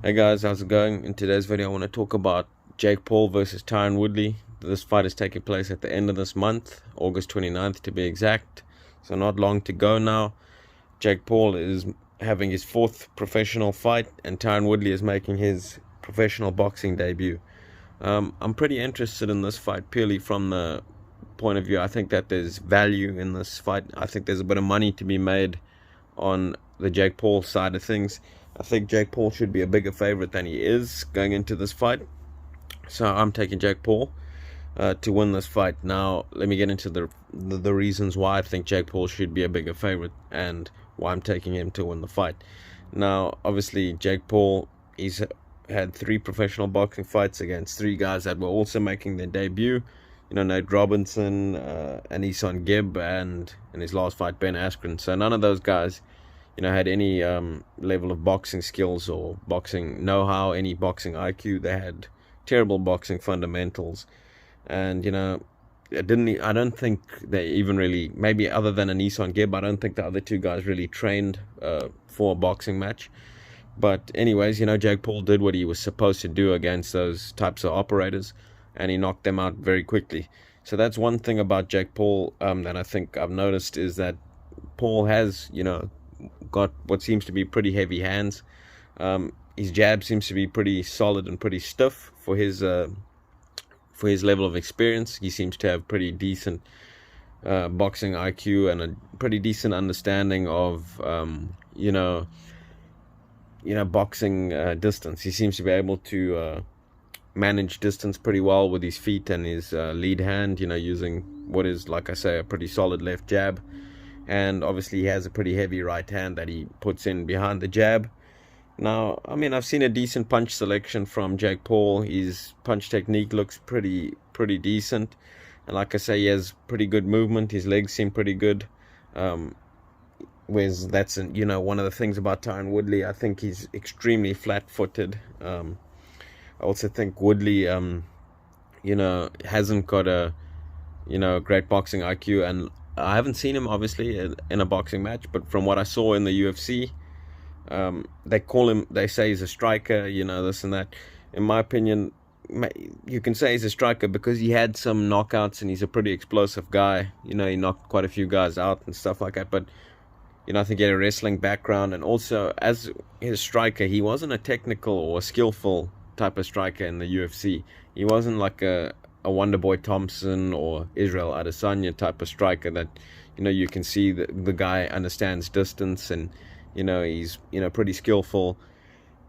Hey guys, how's it going? In today's video I want to talk about Jake Paul versus Tyron Woodley. This fight is taking place at the end of this month, August 29th to be exact. So not long to go now. Jake Paul is having his fourth professional fight and Tyron Woodley is making his professional boxing debut. I'm pretty interested in this fight purely from the point of view. I think that there's value in this fight. I think there's a bit of money to be made on the Jake Paul side of things. I think Jake Paul should be a bigger favorite than he is going into this fight. So I'm taking Jake Paul to win this fight. Now, let me get into the reasons why I think Jake Paul should be a bigger favorite and why I'm taking him to win the fight. Now, obviously, Jake Paul, he's had 3 professional boxing fights against 3 guys that were also making their debut. You know, Nate Robinson, Anisan Gibb, and in his last fight, Ben Askren. So none of those guys, had any level of boxing skills or boxing know-how, any boxing IQ. They had terrible boxing fundamentals, and I don't think they even really, maybe other than Anisan Gibb, I don't think the other 2 guys really trained for a boxing match. But anyways, Jake Paul did what he was supposed to do against those types of operators, and he knocked them out very quickly. So that's one thing about Jake Paul that I think I've noticed, is that Paul has, got what seems to be pretty heavy hands. His jab seems to be pretty solid and pretty stiff for his level of experience. He seems to have pretty decent boxing IQ and a pretty decent understanding of boxing distance. He seems to be able to manage distance pretty well with his feet and his lead hand, using what is, like I say, a pretty solid left jab. And obviously he has a pretty heavy right hand that he puts in behind the jab. Now, I mean, I've seen a decent punch selection from Jake Paul. His punch technique looks pretty decent. And like I say, he has pretty good movement. His legs seem pretty good. Whereas that's, one of the things about Tyron Woodley. I think he's extremely flat-footed. I also think Woodley, hasn't got a, great boxing IQ. And I haven't seen him, obviously, in a boxing match. But from what I saw in the UFC, they say he's a striker, this and that. In my opinion, you can say he's a striker because he had some knockouts and he's a pretty explosive guy. He knocked quite a few guys out and stuff like that. But, I think he had a wrestling background. And also, as his striker, he wasn't a technical or a skillful type of striker in the UFC. He wasn't like a Wonderboy Thompson or Israel Adesanya type of striker that, you can see that the guy understands distance and, he's, pretty skillful.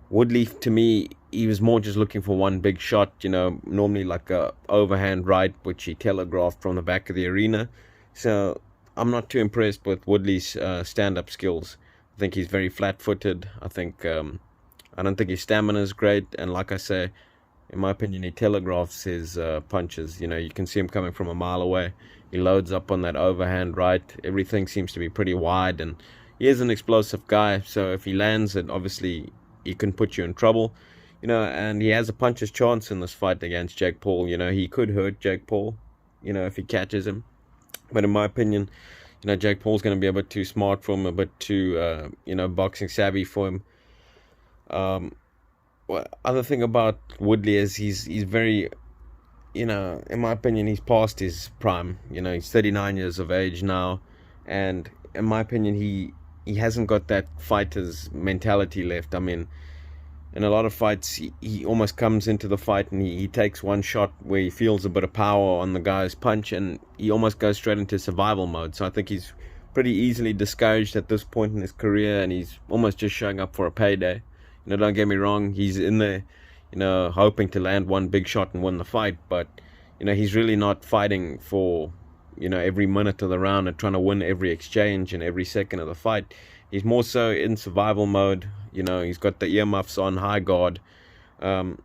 Woodley, to me, he was more just looking for one big shot, normally like a overhand right, which he telegraphed from the back of the arena. So I'm not too impressed with Woodley's stand-up skills. I think he's very flat-footed. I don't think his stamina is great. And like I say, in my opinion, he telegraphs his punches. You can see him coming from a mile away. He loads up on that overhand right. Everything seems to be pretty wide, and he is an explosive guy. So if he lands it, obviously he can put you in trouble. And he has a puncher's chance in this fight against Jake Paul. He could hurt Jake Paul, if he catches him. But in my opinion, Jake Paul's going to be a bit too smart for him, a bit too, boxing savvy for him. Other thing about Woodley is he's very, in my opinion, he's past his prime. He's 39 years of age now, and in my opinion, he hasn't got that fighter's mentality left. I mean, in a lot of fights, he almost comes into the fight and he takes one shot where he feels a bit of power on the guy's punch, and he almost goes straight into survival mode. So I think he's pretty easily discouraged at this point in his career, and he's almost just showing up for a payday. Don't get me wrong, he's in there, hoping to land one big shot and win the fight, but, he's really not fighting for, every minute of the round and trying to win every exchange and every second of the fight. He's more so in survival mode. He's got the earmuffs on, high guard, and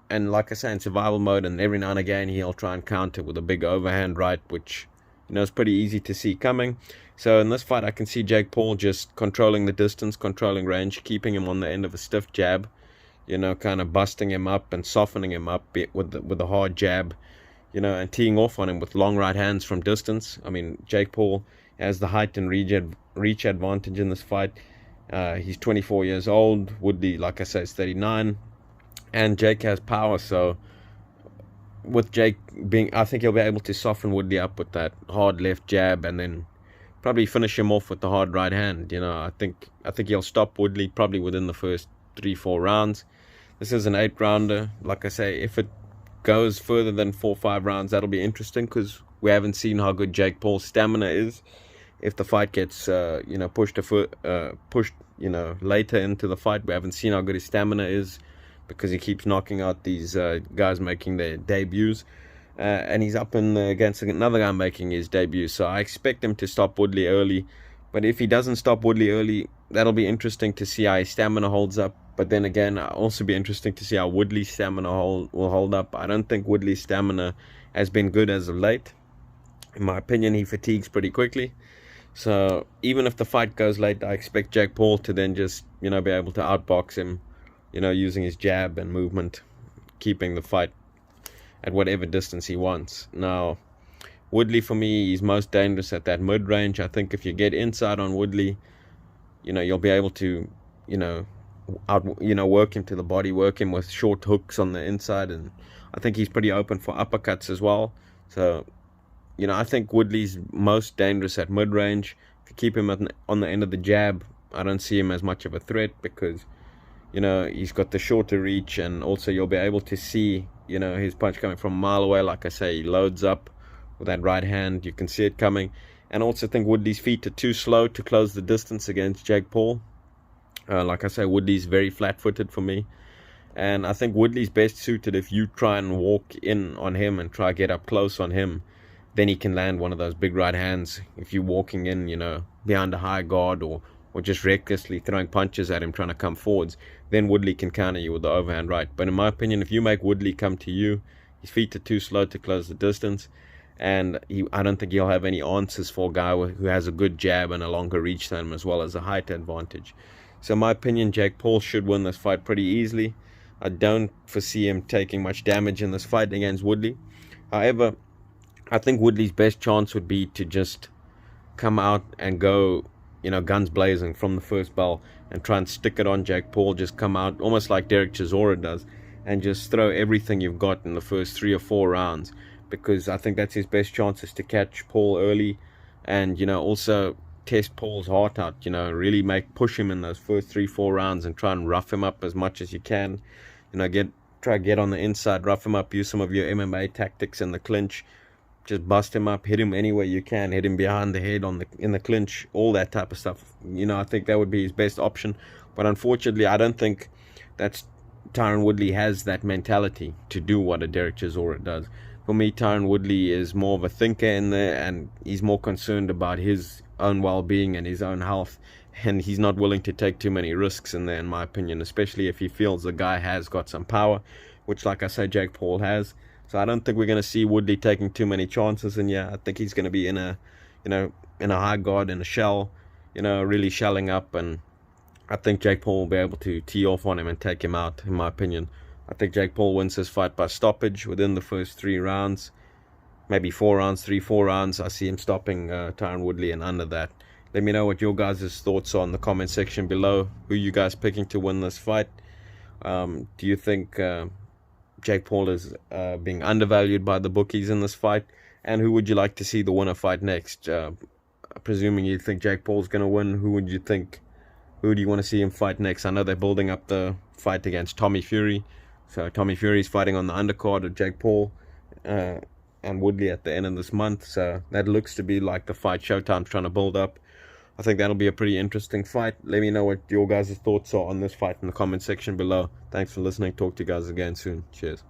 like I say, in survival mode, and every now and again he'll try and counter with a big overhand right, which, is pretty easy to see coming. So in this fight, I can see Jake Paul just controlling the distance, controlling range, keeping him on the end of a stiff jab, kind of busting him up and softening him up with the hard jab, and teeing off on him with long right hands from distance. I mean, Jake Paul has the height and reach advantage in this fight. He's 24 years old. Woodley, like I said, is 39. And Jake has power, so with Jake being, I think he'll be able to soften Woodley up with that hard left jab, and then probably finish him off with the hard right hand. I think he'll stop Woodley probably within the first 3-4 rounds. This is an 8-rounder. Like I say, if it goes further than 4-5 rounds, that'll be interesting, because we haven't seen how good Jake Paul's stamina is. If the fight gets pushed later into the fight, we haven't seen how good his stamina is, because he keeps knocking out these guys making their debuts, and he's up against another guy making his debut. So I expect him to stop Woodley early, but if he doesn't stop Woodley early, that'll be interesting to see how his stamina holds up. But then again, it'll also be interesting to see how Woodley's stamina will hold up. I don't think Woodley's stamina has been good as of late. In my opinion, he fatigues pretty quickly. So even if the fight goes late, I expect Jake Paul to then just be able to outbox him, using his jab and movement, keeping the fight at whatever distance he wants. Now, Woodley, for me, is most dangerous at that mid-range. I think if you get inside on Woodley, you'll be able to, work him to the body, work him with short hooks on the inside, and I think he's pretty open for uppercuts as well. So, I think Woodley's most dangerous at mid-range. If you keep him on the end of the jab, I don't see him as much of a threat, because he's got the shorter reach, and also you'll be able to see, his punch coming from a mile away. Like I say, he loads up with that right hand. You can see it coming. And also think Woodley's feet are too slow to close the distance against Jake Paul. Like I say, Woodley's very flat-footed for me. And I think Woodley's best suited if you try and walk in on him and try to get up close on him. Then he can land one of those big right hands. If you're walking in, behind a high guard, or just recklessly throwing punches at him, trying to come forwards, then Woodley can counter you with the overhand right. But in my opinion, if you make Woodley come to you, his feet are too slow to close the distance, and I don't think he'll have any answers for a guy who has a good jab and a longer reach than him, as well as a height advantage. So in my opinion, Jake Paul should win this fight pretty easily. I don't foresee him taking much damage in this fight against Woodley. However, I think Woodley's best chance would be to just come out and go, guns blazing from the first bell, and try and stick it on Jake Paul. Just come out almost like Derek Chisora does, and just throw everything you've got in the first 3 or 4 rounds, because I think that's his best chances to catch Paul early, and also test Paul's heart out. Really push him in those first 3-4 rounds, and try and rough him up as much as you can. Try to get on the inside, rough him up, use some of your MMA tactics in the clinch. Just bust him up, hit him anywhere you can, hit him behind the head in the clinch, all that type of stuff. I think that would be his best option. But unfortunately, I don't think Tyron Woodley has that mentality to do what a Derek Chisora does. For me, Tyron Woodley is more of a thinker in there, and he's more concerned about his own well-being and his own health, and he's not willing to take too many risks in there, in my opinion, especially if he feels the guy has got some power, which, like I say, Jake Paul has. So I don't think we're going to see Woodley taking too many chances, and I think he's going to be in a high guard, in a shell, really shelling up, and I think Jake Paul will be able to tee off on him and take him out, in my opinion. I think Jake Paul wins this fight by stoppage within the first 3 rounds, maybe 4 rounds, 3-4 rounds. I see him stopping Tyron Woodley and under that. Let me know what your guys' thoughts are in the comment section below. Who you guys picking to win this fight? Do you think Jake Paul is being undervalued by the bookies in this fight? And who would you like to see the winner fight next? Presuming you think Jake Paul's going to win, who do you want to see him fight next? I know they're building up the fight against Tommy Fury. So Tommy Fury's fighting on the undercard of Jake Paul and Woodley at the end of this month. So that looks to be like the fight Showtime's trying to build up. I think that'll be a pretty interesting fight. Let me know what your guys' thoughts are on this fight in the comment section below. Thanks for listening. Talk to you guys again soon. Cheers.